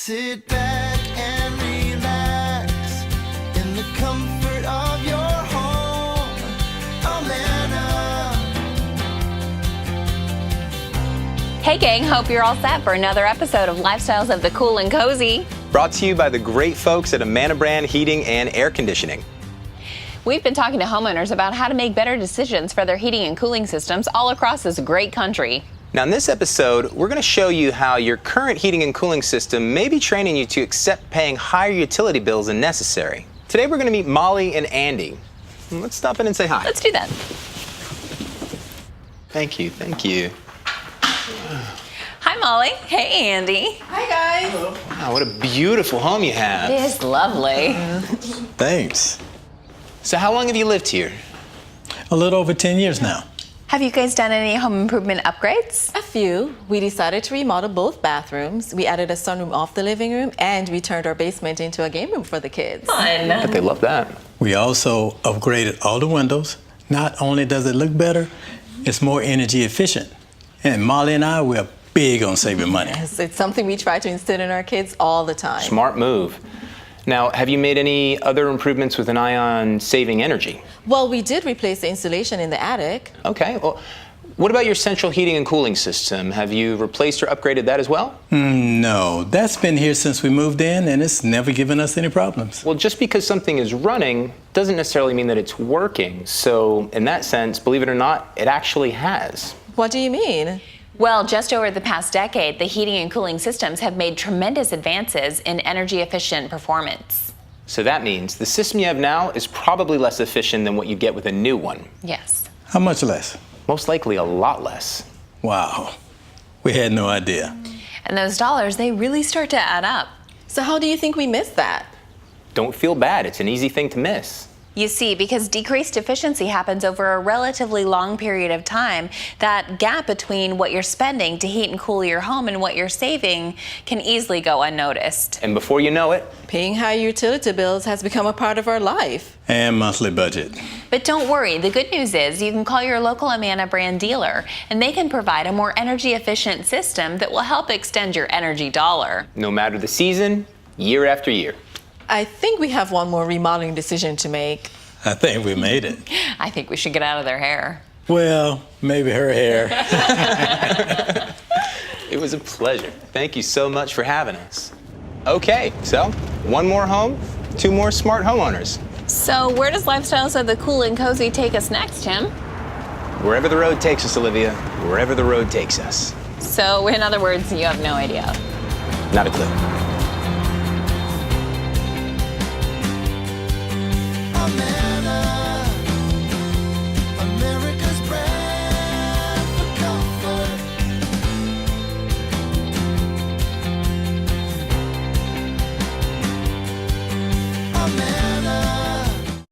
Sit back and relax in the comfort of your home. Amana. Hey gang, hope you're all set for another episode of Lifestyles of the Cool and Cozy. Brought to you by the great folks at Amana Brand Heating and Air Conditioning. We've been talking to homeowners about how to make better decisions for their heating and cooling systems all across this great country. Now in this episode, we're going to show you how your current heating and cooling system may be training you to accept paying higher utility bills than necessary. Today we're going to meet Molly and Andy. Let's stop in and say hi. Let's do that. Thank you, thank you. Hi Molly. Hey Andy. Hi guys. Wow, what a beautiful home you have. It is lovely. Thanks. So how long have you lived here? A little over 10 years now. Have you guys done any home improvement upgrades? A few. We decided to remodel both bathrooms. We added a sunroom off the living room, and we turned our basement into a game room for the kids. Fun. But they love that. We also upgraded all the windows. Not only does it look better, it's more energy efficient. And Molly and I, we're big on saving money. Yes, it's something we try to instill in our kids all the time. Smart move. Now, have you made any other improvements with an eye on saving energy? Well, we did replace the insulation in the attic. Okay, well, what about your central heating and cooling system? Have you replaced or upgraded that as well? No, that's been here since we moved in, and it's never given us any problems. Well, just because something is running doesn't necessarily mean that it's working. So in that sense, believe it or not, it actually has. What do you mean? Well, just over the past decade, the heating and cooling systems have made tremendous advances in energy efficient performance. So that means the system you have now is probably less efficient than what you get with a new one. Yes. How much less? Most likely a lot less. Wow, we had no idea. And those dollars, they really start to add up. So how do you think we missed that? Don't feel bad, it's an easy thing to miss. You see, because decreased efficiency happens over a relatively long period of time, that gap between what you're spending to heat and cool your home and what you're saving can easily go unnoticed. And before you know it, Paying high utility bills has become a part of our life. And monthly budget. But don't worry, the good news is you can call your local Amana brand dealer, and they can provide a more energy efficient system that will help extend your energy dollar. no matter the season, year after year. I think we have one more remodeling decision to make. I think we made it. I think we should get out of their hair. Well, maybe her hair. It was a pleasure. Thank you so much for having us. Okay, so one more home, two more smart homeowners. So where does Lifestyles of the Cool and Cozy take us next, Tim? Wherever the road takes us, Olivia, wherever the road takes us. So in other words, you have no idea. Not a clue. Amana.